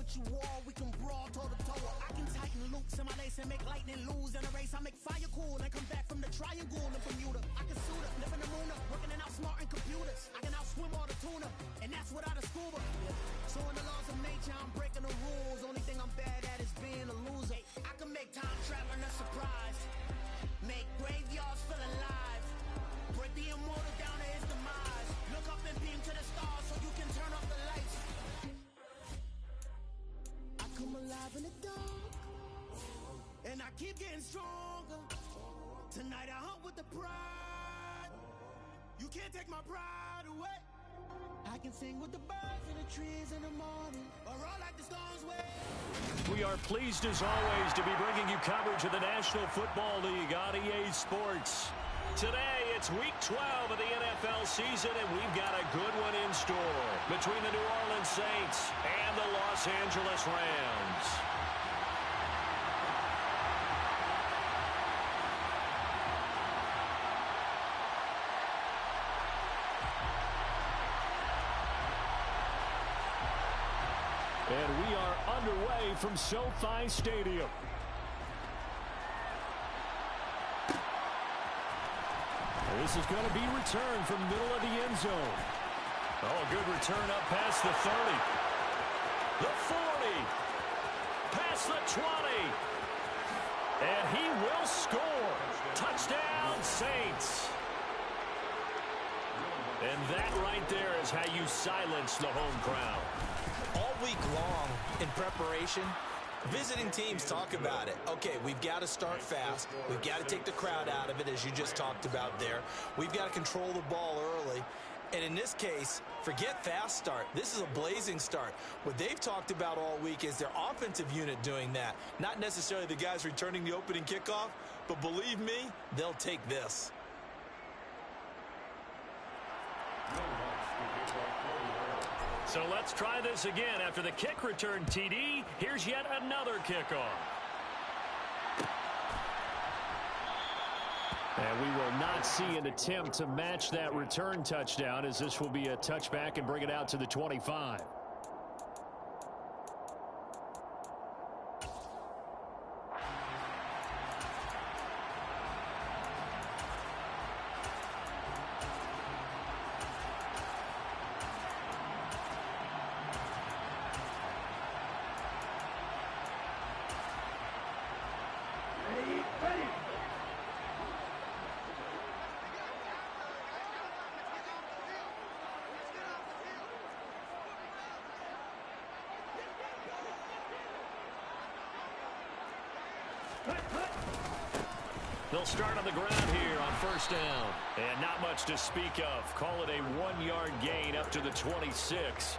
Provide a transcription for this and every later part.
what you are, we can brawl toe to toe. I can tighten loops in my lace and make lightning lose in a race. I make fire cool and come back from the triangle in Bermuda. I can suit up, live in the moon up, working and outsmarting computers. I can outswim all the tuna, and that's without a scuba. So in the laws of nature, I'm breaking the rules. Only thing I'm bad at is being a loser. I can make time traveling a surprise, make graveyards feel alive, break the immortal down to his demise. Look up and beam to the stars so you can turn off the lights. I come alive in the dark, and I keep getting stronger. Tonight I hunt with the pride. You can't take my pride away. I can sing with the birds and the trees in the morning, or roll like the storms wave. We are pleased as always to be bringing you coverage of the National Football League on EA Sports. Today, it's Week 12 of the NFL season, and we've got a good one in store between the New Orleans Saints and the Los Angeles Rams. And we are underway from SoFi Stadium. This is going to be returned from middle of the end zone. Oh, good return up past the 30. The 40. Past the 20. And he will score. Touchdown, Saints. And that right there is how you silence the home crowd. All week long in preparation, visiting teams talk about it. Okay, we've got to start fast. We've got to take the crowd out of it, as you just talked about there. We've got to control the ball early. And in this case, forget fast start. This is a blazing start. What they've talked about all week is their offensive unit doing that. Not necessarily the guys returning the opening kickoff, but believe me, they'll take this. So let's try this again. After the kick return TD, here's yet another kickoff. And we will not see an attempt to match that return touchdown, as this will be a touchback and bring it out to the 25. They'll start on the ground here on first down. And not much to speak of. Call it a 1-yard gain up to the 26.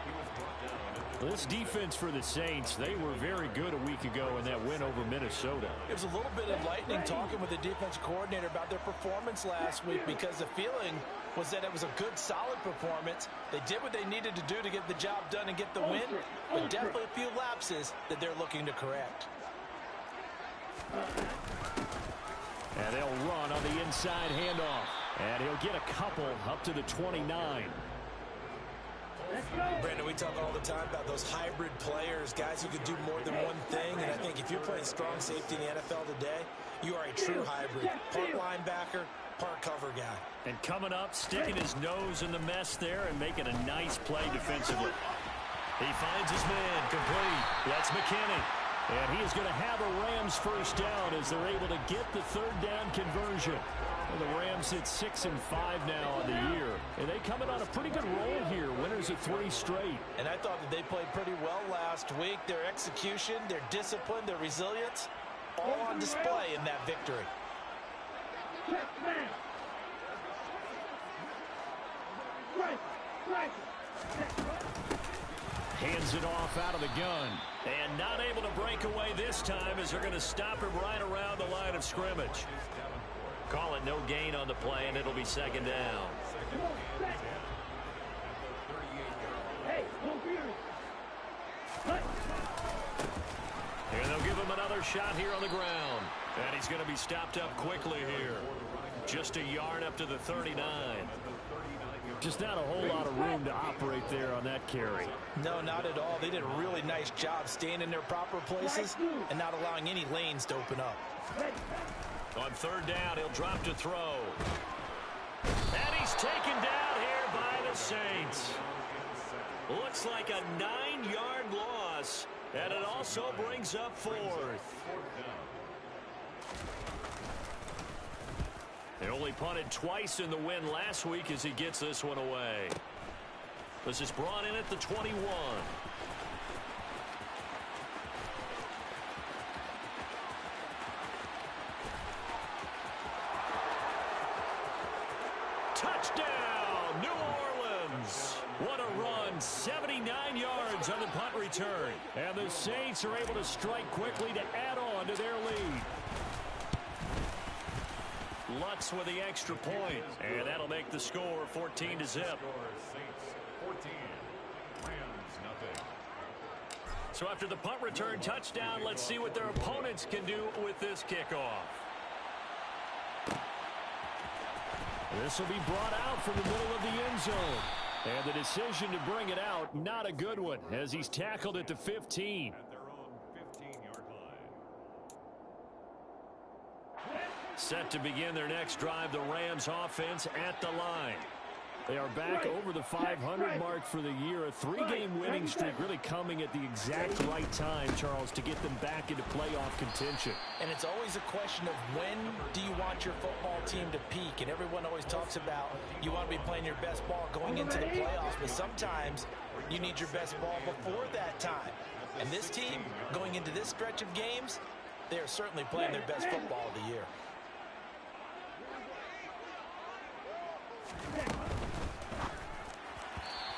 This defense for the Saints, they were very good a week ago in that win over Minnesota. It was a little bit enlightening talking with the defensive coordinator about their performance last week, because the feeling was that it was a good, solid performance. They did what they needed to do to get the job done and get the win, but definitely a few lapses that they're looking to correct. And they'll run on the inside handoff. And he'll get a couple up to the 29. Brandon, we talk all the time about those hybrid players, guys who could do more than one thing. And I think if you're playing strong safety in the NFL today, you are a true hybrid. Part linebacker, part cover guy. And coming up, sticking his nose in the mess there and making a nice play defensively. He finds his man complete. That's McKinney. And he is going to have a Rams first down as they're able to get the third down conversion. And the Rams hit 6-5 now on the year. And they coming on a pretty good roll here. Winners of 3 straight. And I thought that they played pretty well last week. Their execution, their discipline, their resilience, all on display in that victory. Hands it off out of the gun. And not able to break away this time as they're going to stop him right around the line of scrimmage. Call it no gain on the play, and it'll be second down. And they'll give him another shot here on the ground. And he's going to be stopped up quickly here. Just a yard up to the 39. Just not a whole lot of room to operate there on that carry. No, not at all. They did a really nice job staying in their proper places and not allowing any lanes to open up. On third down, he'll drop to throw. And he's taken down here by the Saints. Looks like a 9-yard loss, and it also brings up fourth. They only punted twice in the win last week as he gets this one away. This is brought in at the 21. Touchdown, New Orleans. What a run, 79 yards on the punt return. And the Saints are able to strike quickly to add on to their lead. Lutz with the extra point, and that'll make the score 14-0. So after the punt return touchdown, let's see what their opponents can do with this kickoff. This will be brought out from the middle of the end zone. And the decision to bring it out, not a good one, as he's tackled at the 15. Set to begin their next drive, the Rams offense at the line. They are back over the 500 mark for the year. A 3-game winning streak really coming at the exact right time, Charles, to get them back into playoff contention. And it's always a question of when do you want your football team to peak? And everyone always talks about you want to be playing your best ball going into the playoffs, but sometimes you need your best ball before that time. And this team, going into this stretch of games, they are certainly playing their best football of the year.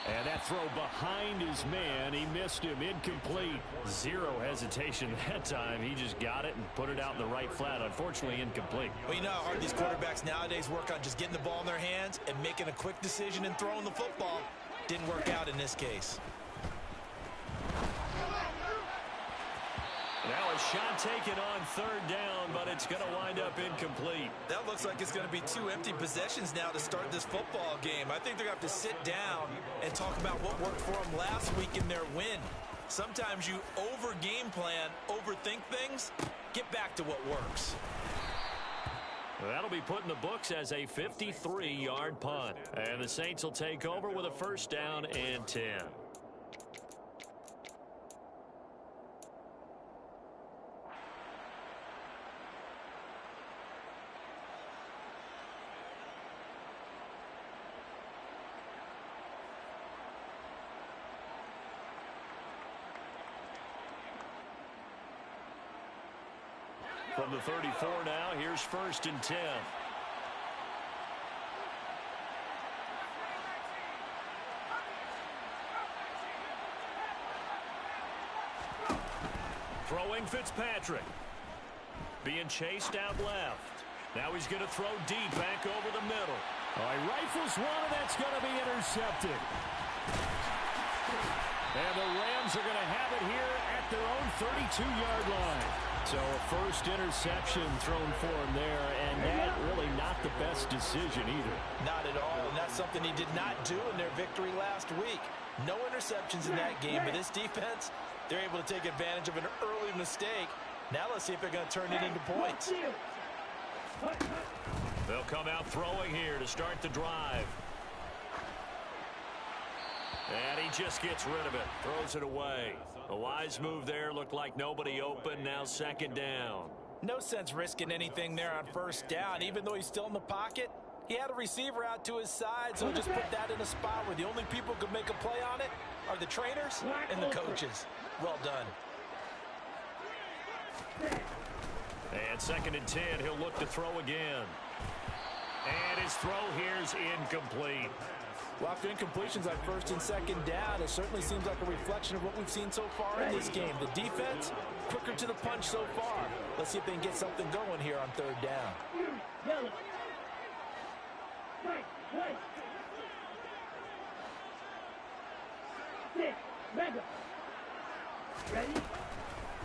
And that throw behind his man, he missed him, incomplete. Zero hesitation that time. He just got it and put it out in the right flat. Unfortunately, incomplete. Well, you know how hard these quarterbacks nowadays work on just getting the ball in their hands and making a quick decision and throwing the football. Didn't work out in this case. Now a shot taken on third down, but it's going to wind up incomplete. That looks like it's going to be 2 empty possessions now to start this football game. I think they're going to have to sit down and talk about what worked for them last week in their win. Sometimes you over-game plan, overthink things. Get back to what works. That'll be put in the books as a 53-yard punt. And the Saints will take over with a first down and 10. From the 34 now, here's first and 10. Throwing Fitzpatrick. Being chased out left. Now he's going to throw deep back over the middle. He rifles one, and that's going to be intercepted. And the Rams are going to have it here at their own 32-yard line. So a first interception thrown for him there, and that really not the best decision either. Not at all, and that's something he did not do in their victory last week. No interceptions in that game, but this defense, they're able to take advantage of an early mistake. Now let's see if they're going to turn it into points. They'll come out throwing here to start the drive. And he just gets rid of it, throws it away. A wise move there, looked like nobody open, now second down. No sense risking anything there on first down. Even though he's still in the pocket, he had a receiver out to his side, so just put that in a spot where the only people who could make a play on it are the trainers and the coaches. Well done. And second and 10, he'll look to throw again. And his throw here's incomplete. Well, after incompletions on first and second down, it certainly seems like a reflection of what we've seen so far in this game. The defense, quicker to the punch so far. Let's see if they can get something going here on third down.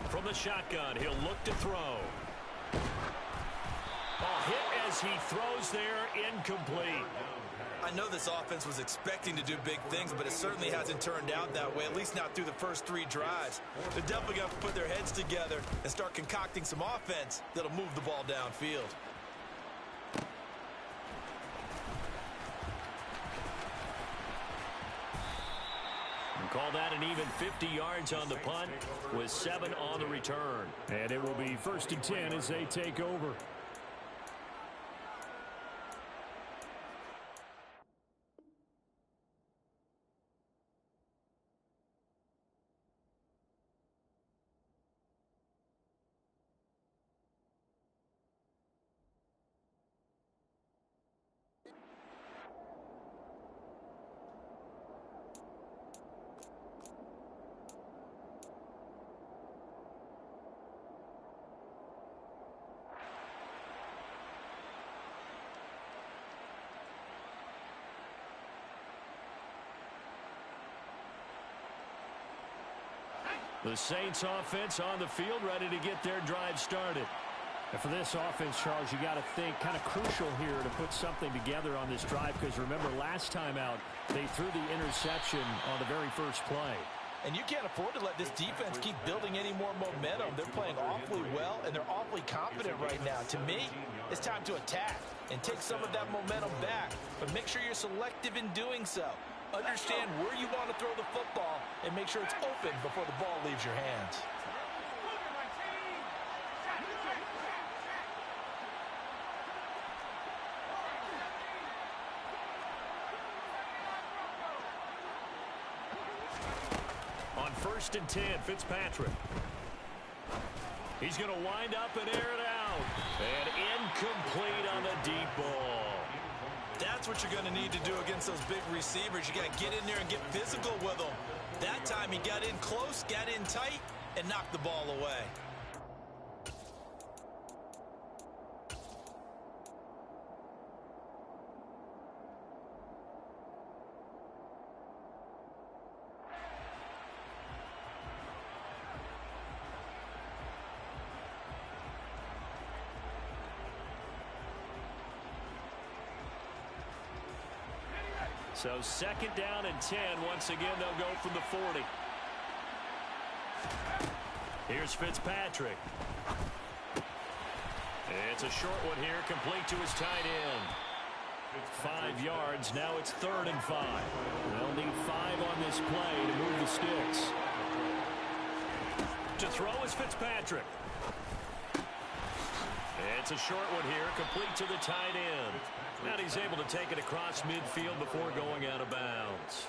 From the shotgun, he'll look to throw. Hit as goes. He throws there, incomplete. I know this offense was expecting to do big things, but it certainly hasn't turned out that way, at least not through the first 3 drives. They're definitely going to put their heads together and start concocting some offense that'll move the ball downfield. Call that an even 50 yards on the punt with 7 on the return. And it will be 1st and 10 as they take over. The Saints offense on the field, ready to get their drive started. And for this offense, Charles, you got to think kind of crucial here to put something together on this drive, because remember last time out, they threw the interception on the very first play. And you can't afford to let this defense keep building any more momentum. They're playing awfully well, and they're awfully confident right now. To me, it's time to attack and take some of that momentum back, but make sure you're selective in doing so. Understand where you want to throw the football and make sure it's open before the ball leaves your hands. On 1st and 10, Fitzpatrick. He's going to wind up and air it out. And incomplete on the deep ball. That's what you're going to need to do against those big receivers. You got to get in there and get physical with them. That time he got in close, got in tight, and knocked the ball away. So 2nd down and 10. Once again, they'll go from the 40. Here's Fitzpatrick. It's a short one here, complete to his tight end. 5 yards. Now it's 3rd and 5. They'll need 5 on this play to move the sticks. To throw is Fitzpatrick. It's a short one here, complete to the tight end. And he's able to take it across midfield before going out of bounds.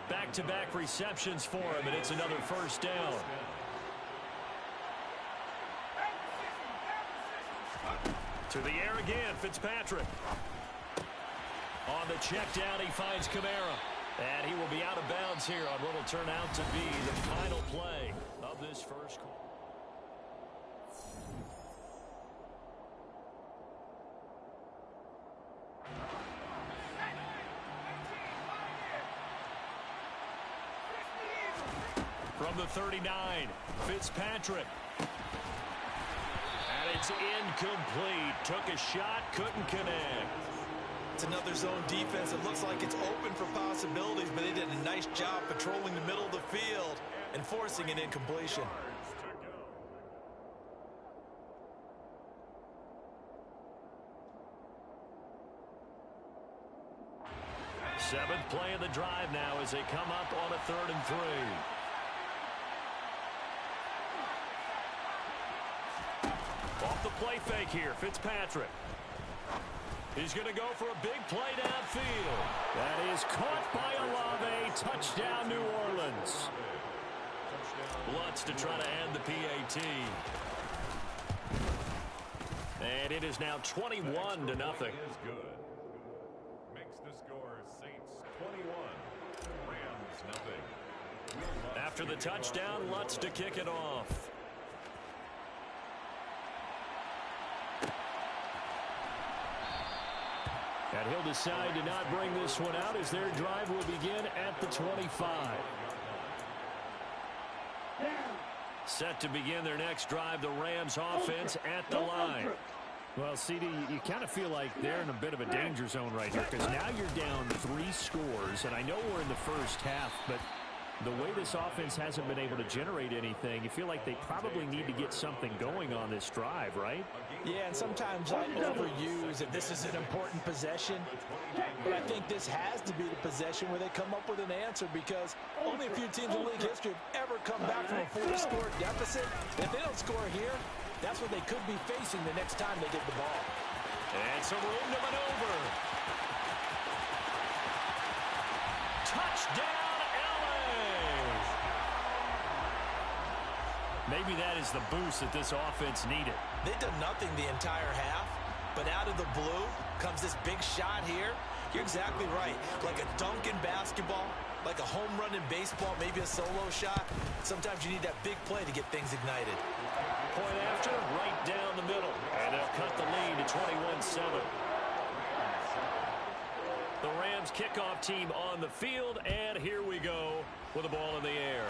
Back-to-back receptions for him, and it's another 1st down. To the air again, Fitzpatrick. On the check down, he finds Kamara. And he will be out of bounds here on what will turn out to be the final play of this first quarter. From the 39, Fitzpatrick. And it's incomplete. Took a shot, couldn't connect. It's another zone defense. It looks like it's open for possibilities, but they did a nice job patrolling the middle of the field and forcing an incompletion. Seventh play of the drive now as they come up on a 3rd and 3. Off the play fake here, Fitzpatrick. He's going to go for a big play downfield. That is caught by Olave. Touchdown, New Orleans. Lutz to try to end the PAT. And it is now 21-0. Is good. Makes the score Saints 21, Rams nothing. After the touchdown, Lutz to kick it off. And he'll decide to not bring this one out as their drive will begin at the 25. Set to begin their next drive, the Rams offense at the line. Well, CD, you kind of feel like they're in a bit of a danger zone right here because now you're down 3 scores, and I know we're in the first half, but the way this offense hasn't been able to generate anything, you feel like they probably need to get something going on this drive, right? Yeah, and sometimes I overuse if this is an important possession, but I think this has to be the possession where they come up with an answer because only a few teams in league history have ever come back from a 4-score deficit. If they don't score here, that's what they could be facing the next time they get the ball. And some room to maneuver. Touchdown, LA! Maybe that is the boost that this offense needed. They've done nothing the entire half, but out of the blue comes this big shot here. You're exactly right. Like a dunk in basketball, like a home run in baseball, maybe a solo shot. Sometimes you need that big play to get things ignited. Point after, right down the middle. And they'll cut the lead to 21-7. The Rams kickoff team on the field, and here we go with the ball in the air.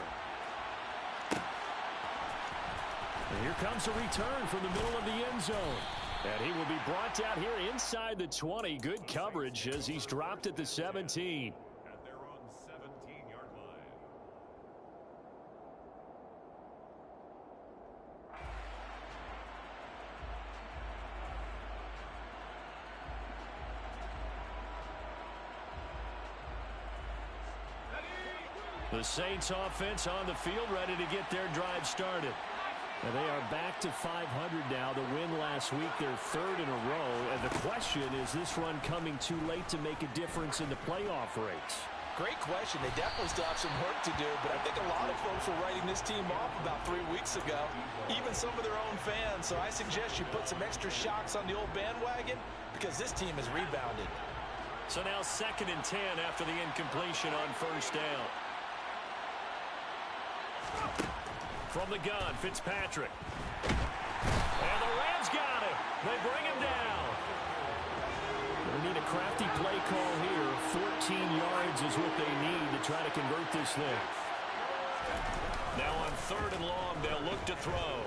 And here comes a return from the middle of the end zone. And he will be brought down here inside the 20. Good coverage as he's dropped at the 17. At their own 17-yard line. The Saints offense on the field, ready to get their drive started. And they are back to 500 now. The win last week, their 3rd in a row. And the question is this run coming too late to make a difference in the playoff race? Great question. They definitely still have some work to do, but I think a lot of folks were writing this team off about 3 weeks ago, even some of their own fans. So I suggest you put some extra shocks on the old bandwagon because this team has rebounded. So now 2nd and 10 after the incompletion on 1st down. From the gun, Fitzpatrick. And the Rams got him. They bring him down. They need a crafty play call here. 14 yards is what they need to try to convert this thing. Now on 3rd and long, they'll look to throw.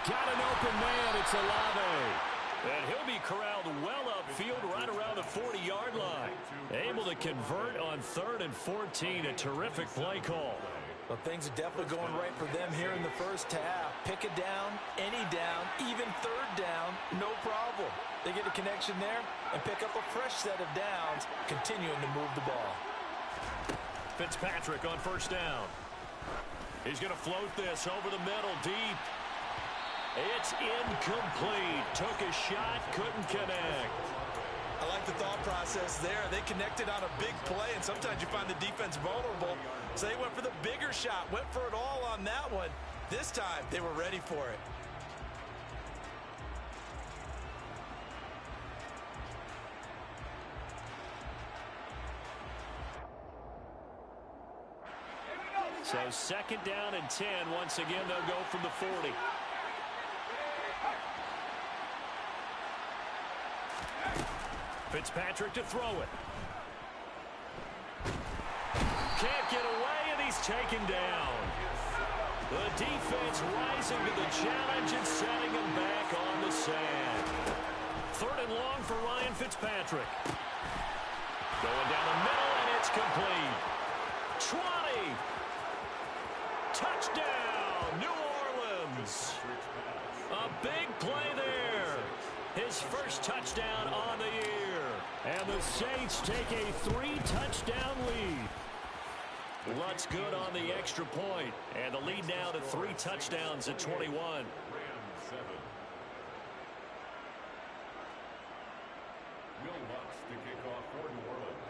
Got an open man. It's Olave. And he'll be corralled well upfield right around the 40-yard line. Able to convert on 3rd and 14. A terrific play call. Well, things are definitely going right for them here in the first half. Pick a down, any down, even 3rd down, no problem. They get a connection there and pick up a fresh set of downs, continuing to move the ball. Fitzpatrick on 1st down. He's going to float this over the middle, deep. It's incomplete. Took a shot, couldn't connect. I like the thought process there. They connected on a big play, and sometimes you find the defense vulnerable. So they went for the bigger shot, went for it all on that one. This time, they were ready for it. So 2nd down and 10. Once again, they'll go from the 40. Fitzpatrick to throw it. Can't get away, and he's taken down. The defense rising to the challenge and setting him back on the sand. 3rd and long for Ryan Fitzpatrick. Going down the middle, and it's complete. 20. Touchdown, New Orleans. A big play there. His first touchdown on the year. And the Saints take a 3-touchdown lead. Lutz good on the extra point. And the lead now to 3 touchdowns at 21. Rams 7. Will Lutz to kick off for New Orleans.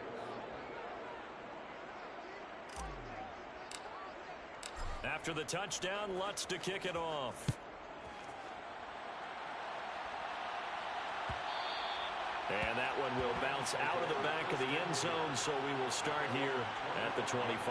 After the touchdown, Lutz to kick it off. And that one will bounce out of the back of the end zone, so we will start here at the 25.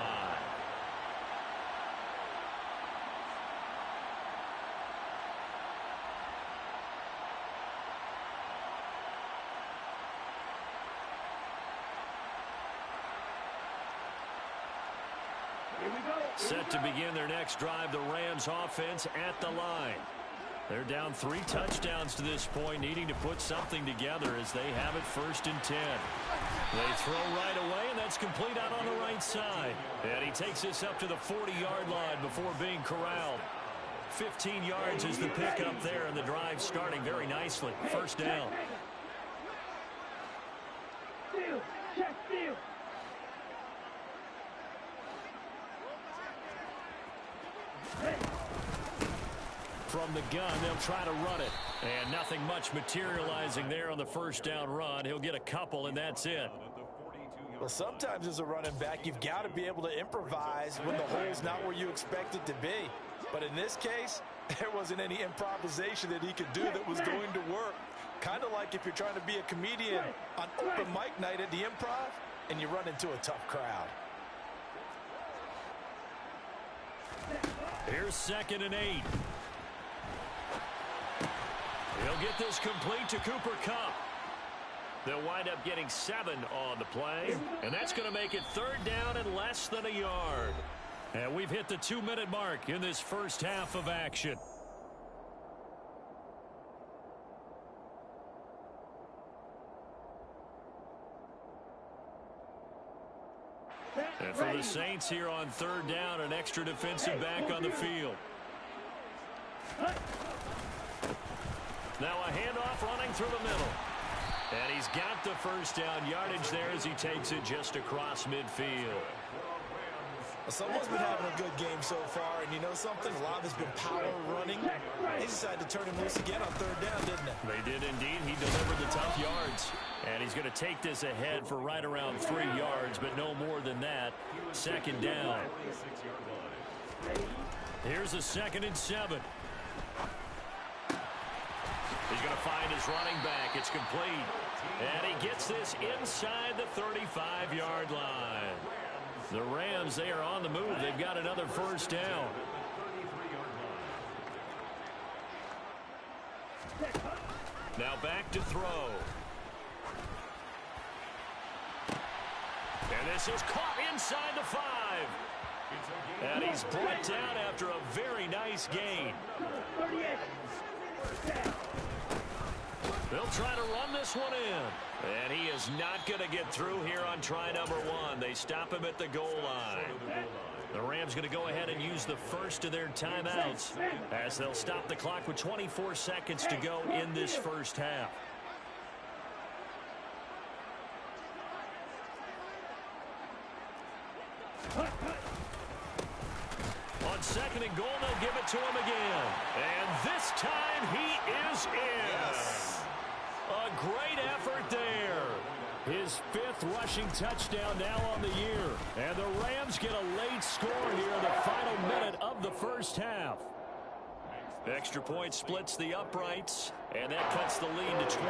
Set to begin their next drive, the Rams offense at the line. They're down 3 touchdowns to this point, needing to put something together as they have it 1st and 10. They throw right away, and that's complete out on the right side. And he takes this up to the 40-yard line before being corralled. 15 yards is the pickup there, and the drive starting very nicely. 1st down. From the gun, they'll try to run it. And nothing much materializing there on the 1st down run. He'll get a couple, and that's it. Well, sometimes as a running back, you've got to be able to improvise when the hole's not where you expect it to be. But in this case, there wasn't any improvisation that he could do that was going to work. Kind of like if you're trying to be a comedian on open mic night at the Improv and you run into a tough crowd. Here's 2nd and 8. He'll get this complete to Cooper Kupp. They'll wind up getting 7 on the play, and that's going to make it 3rd down and less than a yard. And we've hit the 2-minute mark in this 1st half of action. And for the Saints here on 3rd down, an extra defensive back on the field. Now a handoff running through the middle. And he's got the 1st down yardage there as he takes it just across midfield. Someone's been having a good game so far, and you know something? A lot of it's been power running. They decided to turn him loose again on 3rd down, didn't they? They did indeed. He delivered the tough yards. And he's going to take this ahead for right around 3 yards, but no more than that. 2nd down. Here's a 2nd and 7. He's going to find his running back. It's complete. And he gets this inside the 35-yard line. The Rams, they are on the move. They've got another 1st down. Now back to throw. And this is caught inside the 5. And he's brought down after a very nice gain. They'll try to run this one in. And he is not going to get through here on try number 1. They stop him at the goal line. The Rams going to go ahead and use the 1st of their timeouts as they'll stop the clock with 24 seconds to go in this 1st half. On 2nd and goal, they'll give it to him again. And this time he is in. Yes. A great effort there. His 5th rushing touchdown now on the year. And the Rams get a late score here in the final minute of the 1st half. Extra point splits the uprights, and that cuts the lead to 28-14.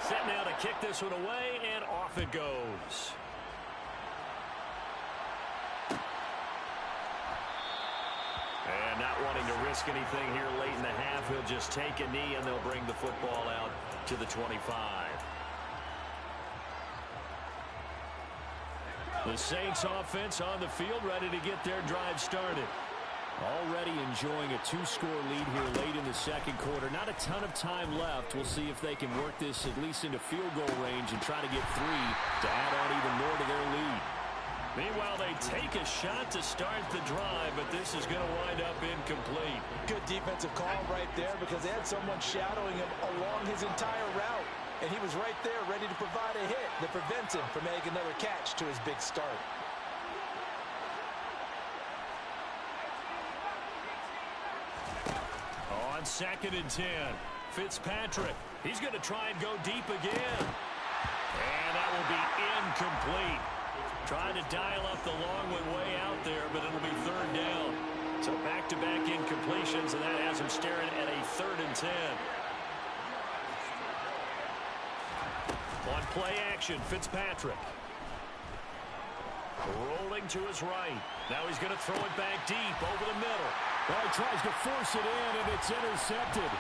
Set now to kick this one away, and off it goes. And not wanting to risk anything here late in the half, he'll just take a knee, and they'll bring the football out to the 25. The Saints offense on the field, ready to get their drive started. Already enjoying a 2-score lead here late in the 2nd quarter. Not a ton of time left. We'll see if they can work this at least into field goal range and try to get 3 to add on even more to their lead. Meanwhile, they take a shot to start the drive, but this is going to wind up incomplete. Good defensive call right there because they had someone shadowing him along his entire route. And he was right there ready to provide a hit that prevents him from making another catch to his big start. On 2nd and 10, Fitzpatrick. He's going to try and go deep again. And that will be incomplete. Trying to dial up the long one way out there, but it'll be 3rd down. So back-to-back incompletions, and that has him staring at a 3rd and 10. On play action, Fitzpatrick. Rolling to his right. Now he's going to throw it back deep over the middle. Well, he tries to force it in, and it's intercepted.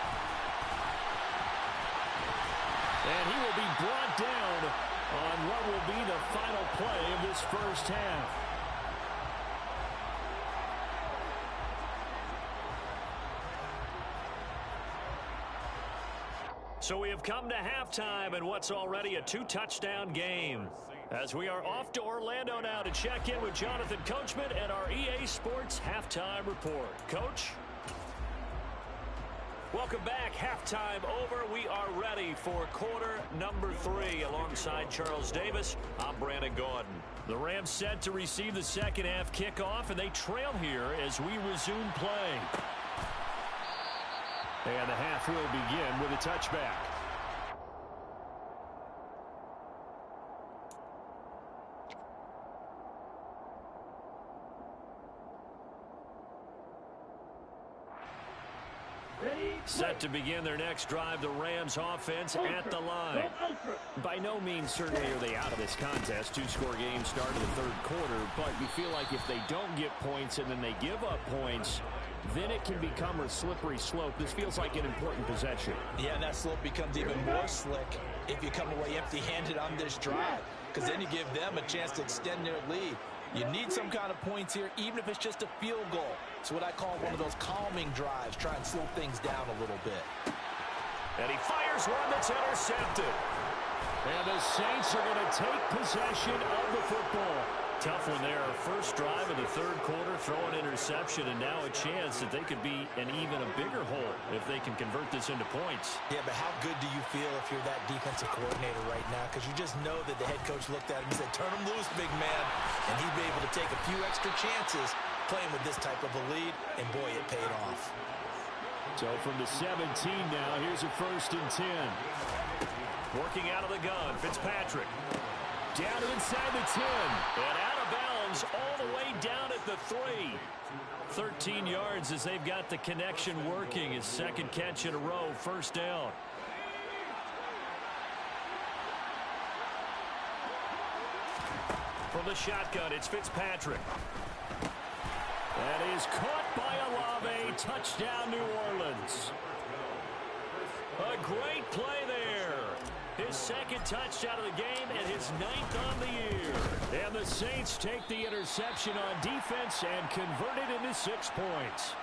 And he will be brought down on what will be the final play of this 1st half. So we have come to halftime in what's already a 2-touchdown game. As we are off to Orlando now to check in with Jonathan Coachman and our EA Sports Halftime Report. Coach? Welcome back. Halftime over. We are ready for quarter number 3. Alongside Charles Davis, I'm Brandon Gaudin. The Rams set to receive the second half kickoff, and they trail here as we resume play. And the half will begin with a touchback. Set to begin their next drive, the Rams offense at the line. By no means certainly are they out of this contest. 2-score game start of the third quarter, but you feel like if they don't get points and then they give up points, then it can become a slippery slope. This feels like an important possession. Yeah, and that slope becomes even more slick if you come away empty-handed on this drive, because then you give them a chance to extend their lead. You need some kind of points here, even if it's just a field goal. It's what I call one of those calming drives. Try and slow things down a little bit. And he fires one that's intercepted. And the Saints are going to take possession of the football. Tough one there. First drive of the third quarter, throw an interception, and now a chance that they could be in even a bigger hole if they can convert this into points. Yeah, but how good do you feel if you're that defensive coordinator right now? Because you just know that the head coach looked at him and said, turn him loose, big man. And he'd be able to take a few extra chances playing with this type of a lead, and boy, it paid off. So from the 17 now, here's a 1st and 10. Working out of the gun, Fitzpatrick. Down inside the 10. And out of bounds all the way down at the 3. 13 yards as they've got the connection working. His second catch in a row, 1st down. From the shotgun, it's Fitzpatrick. That is caught by Olave. Touchdown, New Orleans. A great play there. His second touchdown of the game and his 9th on the year. And the Saints take the interception on defense and convert it into 6 points.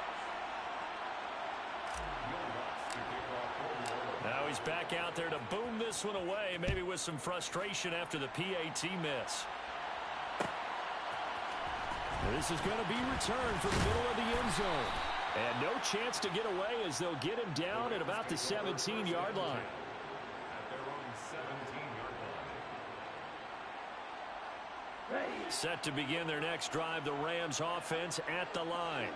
Now he's back out there to boom this one away, maybe with some frustration after the PAT miss. This is going to be returned from the middle of the end zone. And no chance to get away as they'll get him down at about the 17-yard line. Set to begin their next drive, the Rams offense at the line.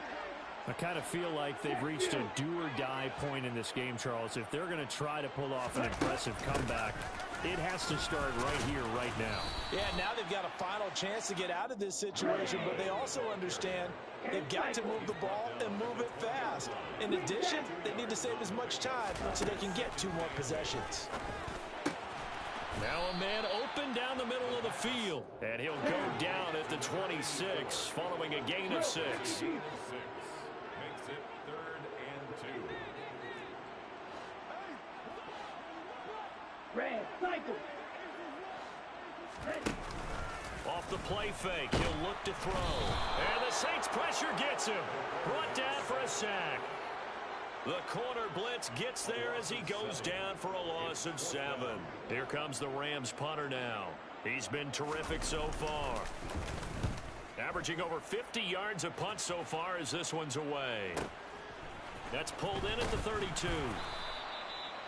I kind of feel like they've reached a do-or-die point in this game, Charles. If they're going to try to pull off an impressive comeback, it has to start right here, right now. Yeah, now they've got a final chance to get out of this situation, but they also understand they've got to move the ball and move it fast. In addition, they need to save as much time so they can get 2 more possessions. Now a man open down the middle of the field, and he'll go down at the 26 following a gain of 6. Makes it 3rd and 2. Off the play fake, he'll look to throw. And the Saints pressure gets him. Brought down for a sack. The corner blitz gets there as he goes down for a loss of 7. Here comes the Rams punter now. He's been terrific so far. Averaging over 50 yards a punt so far as this one's away. That's pulled in at the 32.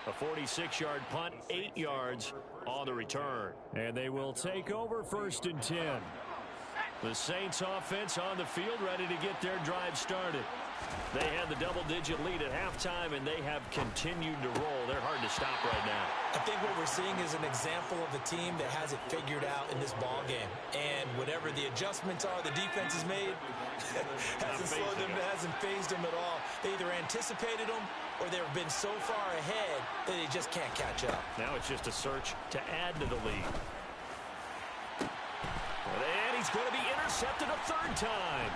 A 46-yard punt, 8 yards on the return. And they will take over 1st and 10. The Saints offense on the field ready to get their drive started. They had the double-digit lead at halftime, and they have continued to roll. They're hard to stop right now. I think what we're seeing is an example of a team that has it figured out in this ball game. And whatever the adjustments are the defense has made, hasn't slowed them, hasn't phased them at all. They either anticipated them or they've been so far ahead that they just can't catch up. Now it's just a search to add to the lead. And he's going to be intercepted a 3rd time.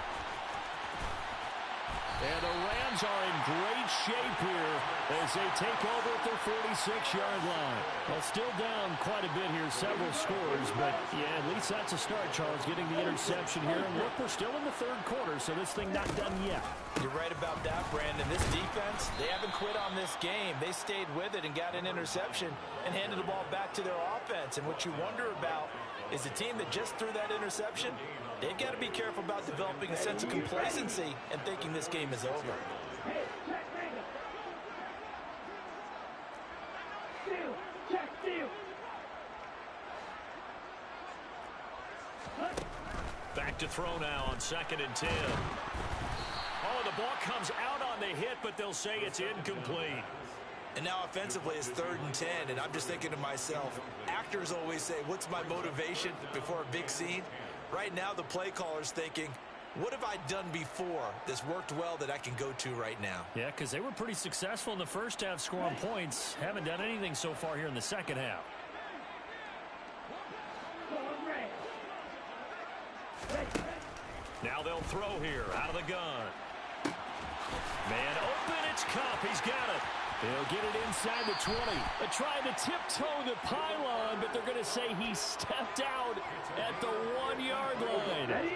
And the Rams are in great shape here as they take over at their 46-yard line. Well, still down quite a bit here, several scores, but yeah, at least that's a start, Charles, getting the interception here. And look, we're still in the third quarter, so this thing not done yet. You're right about that, Brandon. This defense, they haven't quit on this game. They stayed with it and got an interception and handed the ball back to their offense. And what you wonder about is the team that just threw that interception, they've got to be careful about developing a sense of complacency and thinking this game is over. Back to throw now on 2nd and 10. Oh, the ball comes out on the hit, but they'll say it's incomplete. And now offensively it's 3rd and 10, and I'm just thinking to myself, actors always say, what's my motivation before a big scene? Right now the play caller's thinking, what have I done before that's worked well that I can go to right now? Yeah, because they were pretty successful in the first half scoring points. Haven't done anything so far here in the second half. Now they'll throw here out of the gun. Man open, it's Kupp. He's got it. They'll get it inside the 20. They're trying to tiptoe the pylon, but they're going to say he stepped out at the 1-yard line.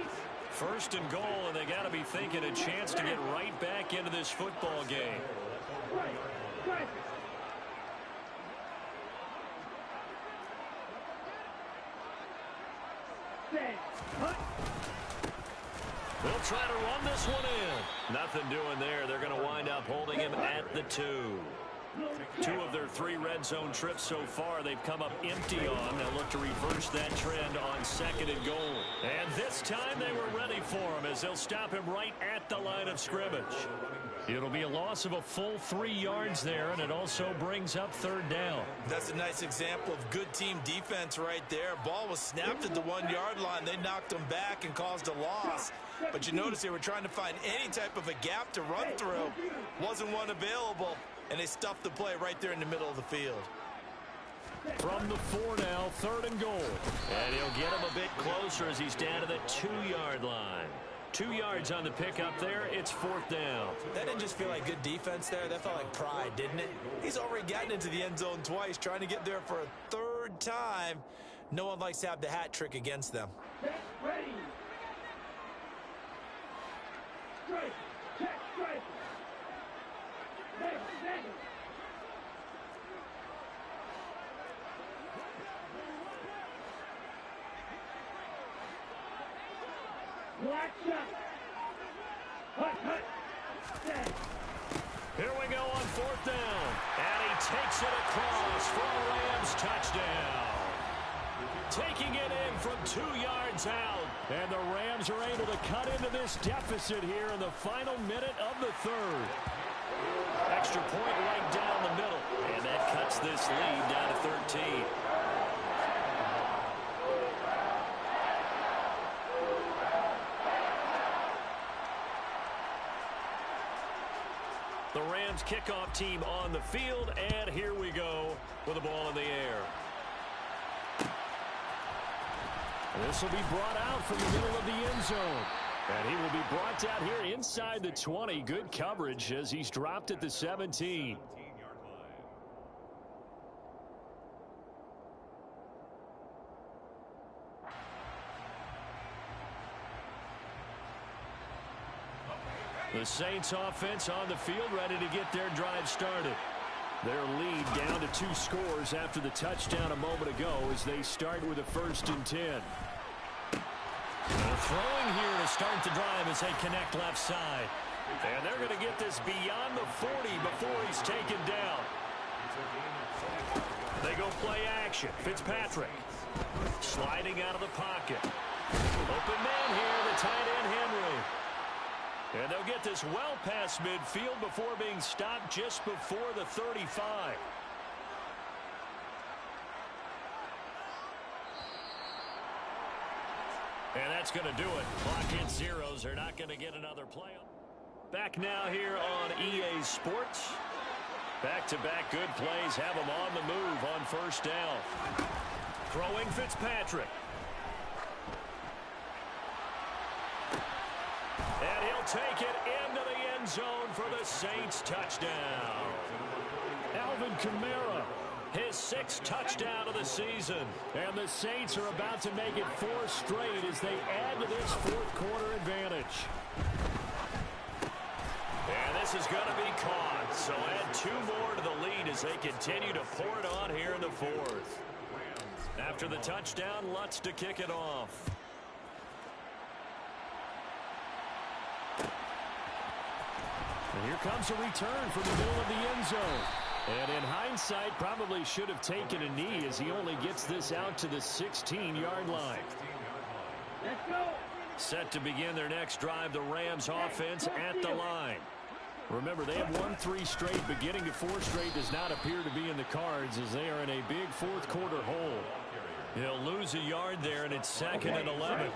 1st and goal, and they got to be thinking a chance to get right back into this football game. They'll try to run this one in. Nothing doing there. They're going to wind up holding him at the 2. 2 of their 3 red zone trips so far they've come up empty on. They'll look to reverse that trend on 2nd and goal. And this time they were ready for him as they'll stop him right at the line of scrimmage. It'll be a loss of a full 3 yards there, and it also brings up 3rd down. That's a nice example of good team defense right there. Ball was snapped at the 1-yard line. They knocked him back and caused a loss. But you notice they were trying to find any type of a gap to run through. Wasn't one available, and they stuffed the play right there in the middle of the field. From the 4 now, 3rd and goal. And he'll get him a bit closer as he's down to the 2-yard line. 2 yards on the pickup there. It's 4th down. That didn't just feel like good defense there. That felt like pride, didn't it? He's already gotten into the end zone twice, trying to get there for a 3rd time. No one likes to have the hat trick against them. Ready. Strike. Check. Strike. Black shot. Hut. Here we go on 4th down. And he takes it across for a Rams touchdown. Taking it in from 2 yards out. And the Rams are able to cut into this deficit here in the final minute of the 3rd. Extra point right down the middle. And that cuts this lead down to 13. The Rams kickoff team on the field, and here we go with the ball in the air. This will be brought out from the middle of the end zone. And he will be brought out here inside the 20. Good coverage as he's dropped at the 17. The Saints offense on the field ready to get their drive started. Their lead down to 2 scores after the touchdown a moment ago as they start with a 1st and 10. They're throwing here to start the drive as they connect left side. And they're going to get this beyond the 40 before he's taken down. They go play action. Fitzpatrick sliding out of the pocket. Open man here, the tight end Henry. And they'll get this well past midfield before being stopped just before the 35. And that's going to do it. Clock hits zeros. They're not going to get another play. Back now here on EA Sports. Back-to-back good plays have them on the move on 1st down. Throwing Fitzpatrick. And he'll He'll take it into the end zone for the Saints touchdown. Alvin Kamara, his 6th touchdown of the season. And the Saints are about to make it 4 straight as they add to this fourth-quarter advantage. And this is going to be caught. So add 2 more to the lead as they continue to pour it on here in the 4th. After the touchdown, Lutz to kick it off. And here comes a return from the middle of the end zone. And in hindsight, probably should have taken a knee as he only gets this out to the 16-yard line. Let's go. Set to begin their next drive, the Rams offense at the line. Remember, they have won 3 straight, but getting to 4 straight does not appear to be in the cards as they are in a big fourth-quarter hole. He'll lose a yard there, and it's 2nd and 11.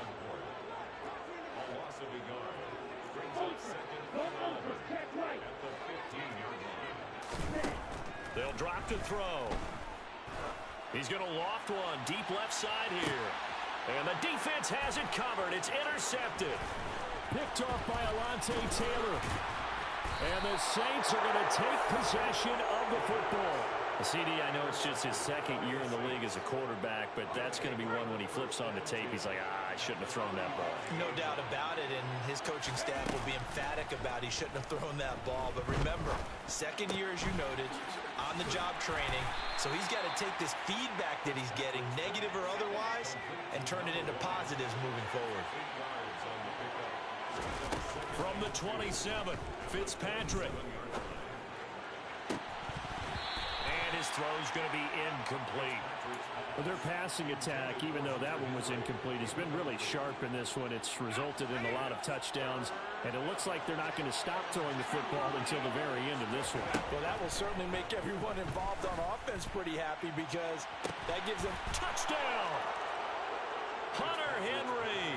They'll drop to throw. He's going to loft one deep left side here. And the defense has it covered. It's intercepted. Picked off by Alontae Taylor. And the Saints are going to take possession of the football. CD, I know it's just his 2nd year in the league as a quarterback, but that's going to be one when he flips on the tape. He's like, I shouldn't have thrown that ball. No doubt about it, and his coaching staff will be emphatic about he shouldn't have thrown that ball. But remember, 2nd year, as you noted, on-the-job training. So he's got to take this feedback that he's getting, negative or otherwise, and turn it into positives moving forward. From the 27, Fitzpatrick. And his throw's going to be incomplete. Well, their passing attack, even though that one was incomplete, has been really sharp in this one. It's resulted in a lot of touchdowns, and it looks like they're not going to stop throwing the football until the very end of this one. Well, that will certainly make everyone involved on offense pretty happy because that gives them touchdown. Hunter Henry,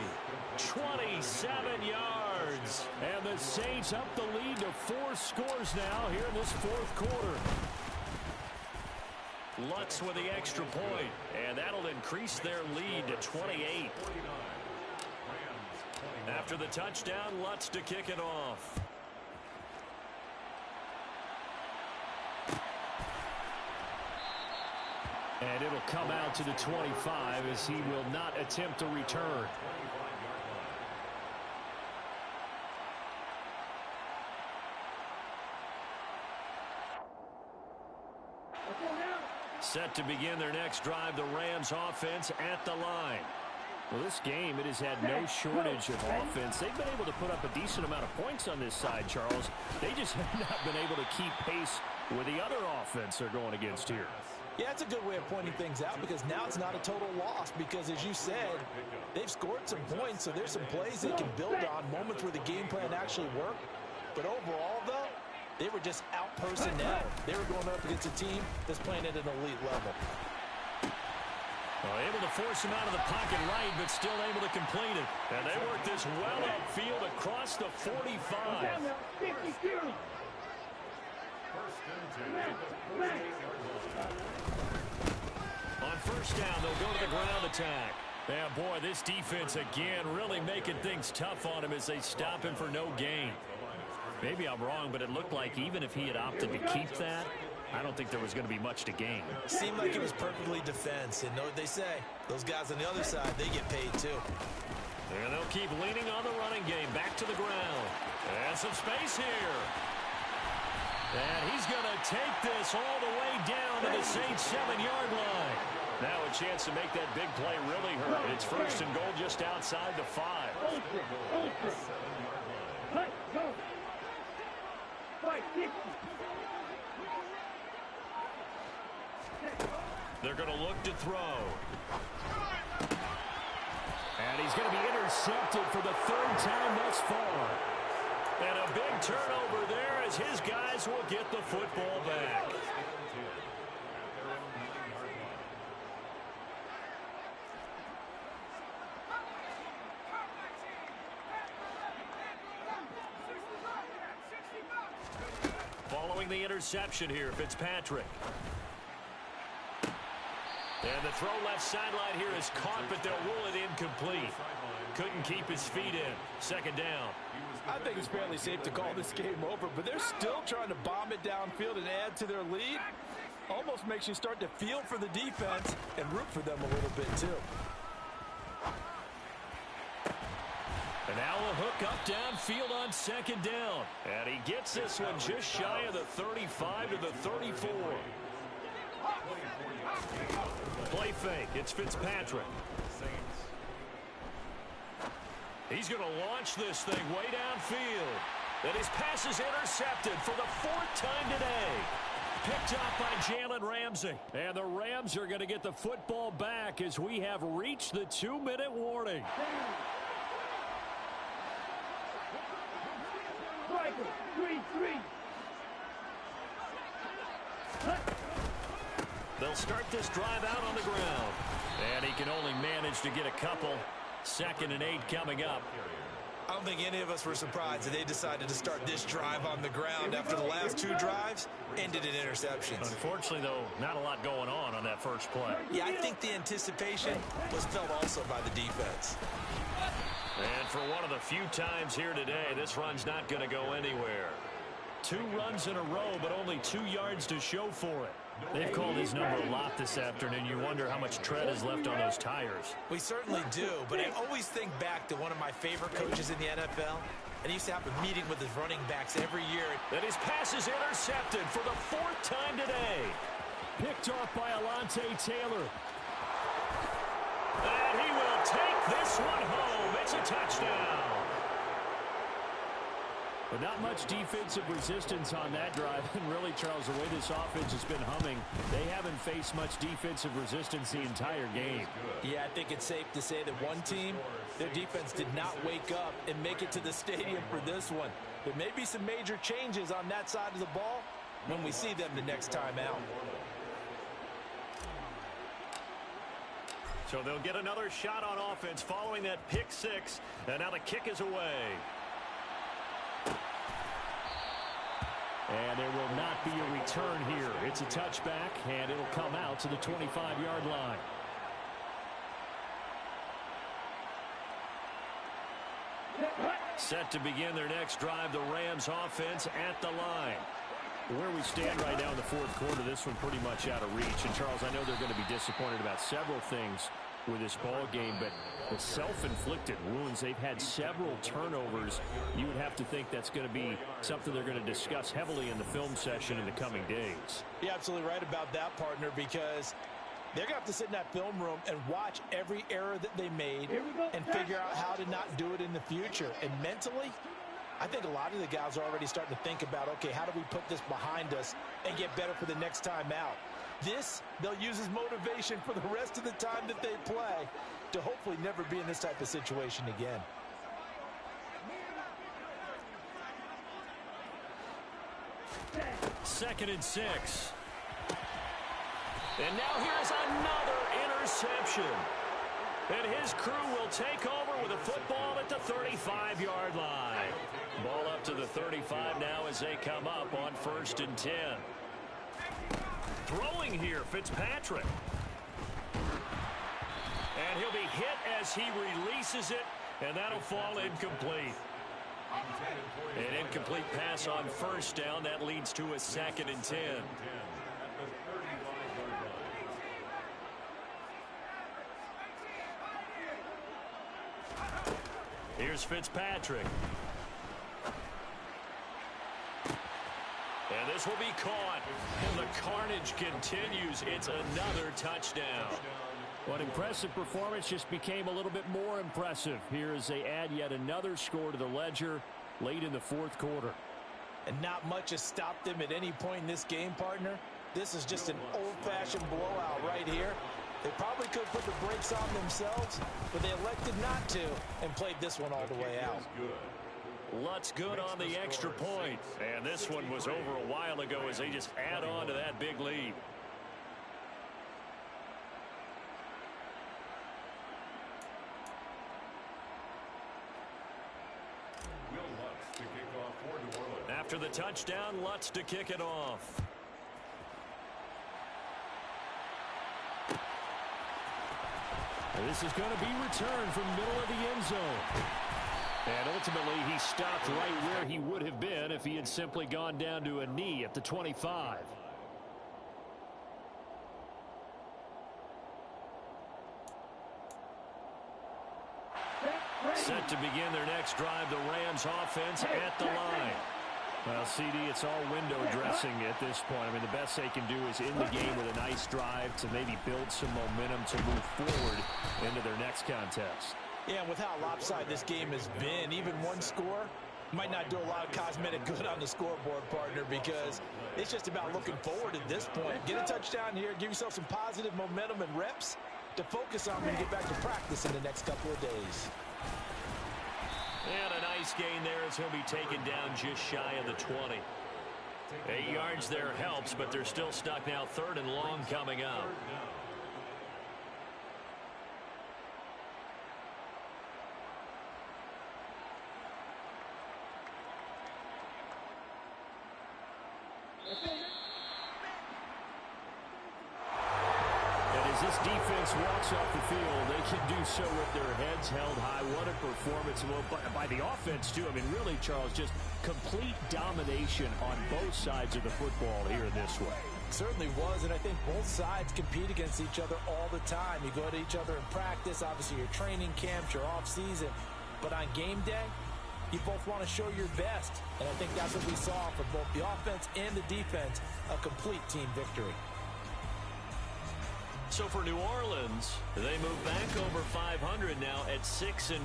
27 yards. And the Saints up the lead to 4 scores now here in this fourth quarter. Lutz with the extra point, and that'll increase their lead to 28. After the touchdown, Lutz to kick it off. And it'll come out to the 25 as he will not attempt a return. Set to begin their next drive, the Rams offense at the line. Well, this game, it has had no shortage of offense. They've been able to put up a decent amount of points on this side, Charles. They just have not been able to keep pace with the other offense they're going against here. Yeah, it's a good way of pointing things out because now it's not a total loss because, as you said, they've scored some points, so there's some plays they can build on, moments where the game plan actually worked. But overall, though, they were just out personnel. They were going up against a team that's playing at an elite level. Well, able to force him out of the pocket right, but still able to complete it. And they work this well upfield across the 45. On first down, they'll go to the ground attack. Yeah, boy, this defense again really making things tough on him as they stop him for no gain. Maybe I'm wrong, but it looked like even if he had opted to keep that, I don't think there was going to be much to gain. Seemed like it was perfectly defense. And know what they say? Those guys on the other side, they get paid too. And they'll keep leaning on the running game. Back to the ground. And some space here. And he's going to take this all the way down to the Saints 7-yard line. Now a chance to make that big play really hurt. It's first and goal just outside the 5. They're going to look to throw. And he's going to be intercepted for the 3rd time thus far. And a big turnover there as his guys will get the football back. Following the interception here, Fitzpatrick. And the throw left sideline here is caught, but they'll rule it incomplete. couldn't keep his feet in. Second down. I think it's fairly safe to call this game over, but they're still trying to bomb it downfield and add to their lead. Almost makes you start to feel for the defense and root for them a little bit, too. And now a hook up downfield on second down. And he gets this one just shy of the 35 to the 34. Play fake. It's Fitzpatrick. He's going to launch this thing way downfield. And his pass is intercepted for the 4th time today. Picked up by Jalen Ramsey. And the Rams are going to get the football back as we have reached the 2-minute warning. They'll start this drive out on the ground. And he can only manage to get a couple. 2nd and 8 coming up. I don't think any of us were surprised that they decided to start this drive on the ground after the last 2 drives ended in interceptions. Unfortunately, though, not a lot going on that first play. Yeah, I think the anticipation was felt also by the defense. And for one of the few times here today, this run's not going to go anywhere. 2 runs in a row, but only 2 yards to show for it. They've called his number a lot this afternoon. You wonder how much tread is left on those tires. We certainly do, but I always think back to one of my favorite coaches in the NFL. And he used to have a meeting with his running backs every year. And his pass is intercepted for the 4th time today. Picked off by Alontae Taylor. And he will take this one home. It's a touchdown. But not much defensive resistance on that drive. And really, Charles, the way this offense has been humming, they haven't faced much defensive resistance the entire game. Yeah, I think it's safe to say that one team, their defense did not wake up and make it to the stadium for this one. There may be some major changes on that side of the ball when we see them the next time out. So they'll get another shot on offense following that pick 6. And now the kick is away. And there will not be a return here. It's a touchback, and it'll come out to the 25-yard line. Set to begin their next drive, the Rams offense at the line. Where we stand right now in the 4th quarter, this one pretty much out of reach. And, Charles, I know they're going to be disappointed about several things with this ball game, but the self-inflicted wounds, they've had several turnovers. You would have to think that's going to be something they're going to discuss heavily in the film session in the coming days. You're absolutely right about that, partner, because they're going to have to sit in that film room and watch every error that they made and figure out how to not do it in the future. And mentally, I think a lot of the guys are already starting to think about, okay, how do we put this behind us and get better for the next time out? This, they'll use as motivation for the rest of the time that they play to hopefully never be in this type of situation again. Second and 6. And now here's another interception. And his crew will take over with a football at the 35-yard line. Ball up to the 35 now as they come up on 1st and 10. Throwing here, Fitzpatrick. And he'll be hit as he releases it, and that'll fall incomplete. An incomplete pass on 1st down. That leads to a 2nd and 10. Here's Fitzpatrick. And this will be caught. And the carnage continues. It's another touchdown. What impressive performance just became a little bit more impressive here as they add yet another score to the ledger late in the 4th quarter. And not much has stopped them at any point in this game, partner. This is just an old-fashioned blowout right here. They probably could put the brakes on themselves, but they elected not to and played this one all the way out. Lutz good on the extra point. And this one was over a while ago as they just add on to that big lead. After the touchdown, Lutz to kick it off. This is going to be returned from middle of the end zone. And ultimately, he stopped right where he would have been if he had simply gone down to a knee at the 25. Set to begin their next drive, the Rams offense at the line. Well, CD, it's all window dressing at this point. I mean, the best they can do is end the game with a nice drive to maybe build some momentum to move forward into their next contest. Yeah, and with how lopsided this game has been, even one score might not do a lot of cosmetic good on the scoreboard, partner, because it's just about looking forward at this point. Get a touchdown here, give yourself some positive momentum and reps to focus on when you get back to practice in the next couple of days. And a nice gain there as he'll be taken down just shy of the 20. 8 yards there helps, but they're still stuck now. 3rd and long coming up. This defense walks off the field. They can do so with their heads held high. What a performance by the offense, too. I mean, really, Charles, just complete domination on both sides of the football here in this one. Certainly was, and I think both sides compete against each other all the time. You go to each other in practice, obviously your training camps, your off-season. But on game day, you both want to show your best. And I think that's what we saw from both the offense and the defense, a complete team victory. So for New Orleans, they move back over 500 now at 6-5.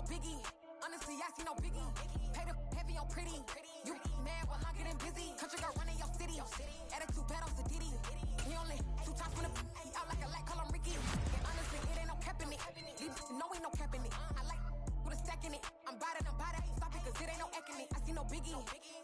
Biggie, honestly, I see no biggie. Pay the heavy on pretty. You mad while I'm getting busy. Country girl running your city. Attitude bad on the Diddy. He only 2 times from the he out like a light, call him Ricky. And honestly, it ain't no cap in it. These know ain't no cap in it. I like with a stack in it. I'm bad. Stop it, cause it ain't no eck in it. I see no biggie.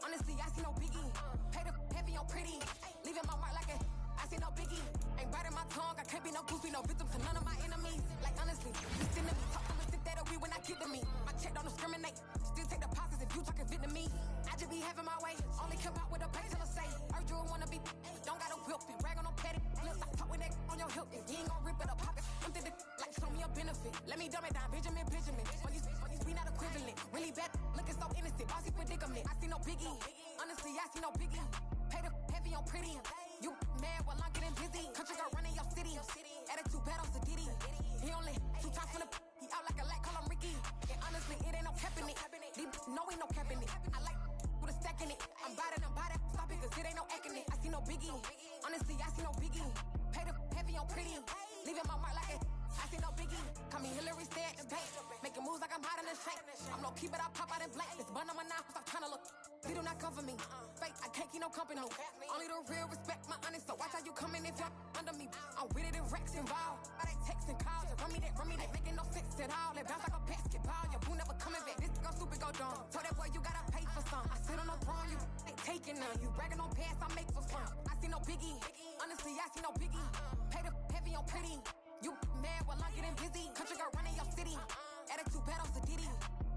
Honestly, I see no biggie. Pay the heavy on pretty. Leaving my mark like a I see no biggie. Ain't biting my tongue. I can't be no goofy, no victim to none of my enemies. Like honestly, listen to me, talk to me, sit that we when I give to me. My check don't discriminate. Still take deposits if you talking Vietnamese. I just be having my way. Only come out with a pay till I say. Urge you wanna be. Don't got a whip and brag on no petty. Let's stop talking that on your hip. You ain't gon' rip it up, pop it. Empty the like show me a benefit. Let me dumb it down, Benjamin. On these we not equivalent. Really bad, looking so innocent. Bossy predicament. I see no biggie. Honestly, I see no biggie. Pay the heavy on pretty. You mad while I'm getting busy. Country girl running your city. Attitude bad on the Diddy. He only 2 times from the he out like a light, call him Ricky. And honestly, it ain't no cap in it. These know ain't no cap in it. I like with a stack in it. I'm bad. Stop it, cause it ain't no eck in it. I see no biggie. Honestly, I see no biggie. Pay the heavy on pretty. Leaving my mark like a I see no biggie. Call me Hillary, stay at the bank. Making moves like I'm hot in the shank. I'm low key, but I pop out in black. This bun on my knife, stop trying to look. They do not come for me. Fake, I can't keep no company. Only the real respect my honest. So watch how you come in if you're under me. I'm with it and Rex involved. I they text and calls. Run me that. Making no sense at all. It bounce like a basketball. Your boo never coming back. This go super, go dumb. Told that boy you gotta pay for some. I sit on no throne, you ain't taking none. You bragging on pants, I make for fun. I see no biggie. Honestly, I see no biggie. Pay the heavy on pretty. You mad while I'm getting busy. Country girl running your city. Attitude bad on the Diddy.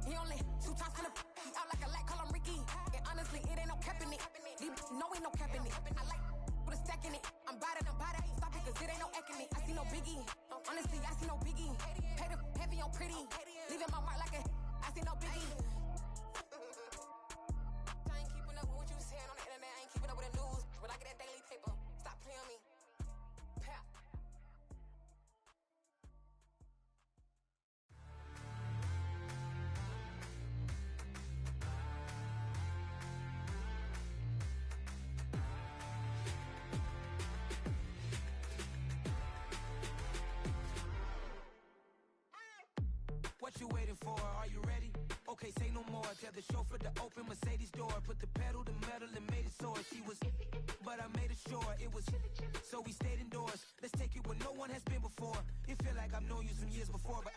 He only 2 times from the he out like a light, call him Ricky. And honestly, it ain't no cap in it. These know ain't no cap in it. I like with a stack in it. I'm bad. Stop it, cause it ain't no eck in it. I see no biggie. Honestly, I see no biggie. Pay the heavy on pretty. Leaving my mark like a I see no biggie. I ain't keeping up with what you saying on the internet. I ain't keeping up with the news. But I get that daily paper. Stop playing me. Pap. Okay, say no more. Tell the chauffeur to open Mercedes door. Put the pedal to metal and made it soar. She was, but I made it sure it was. So we stayed indoors. Let's take it where no one has been before. It feel like I've known you some years before, but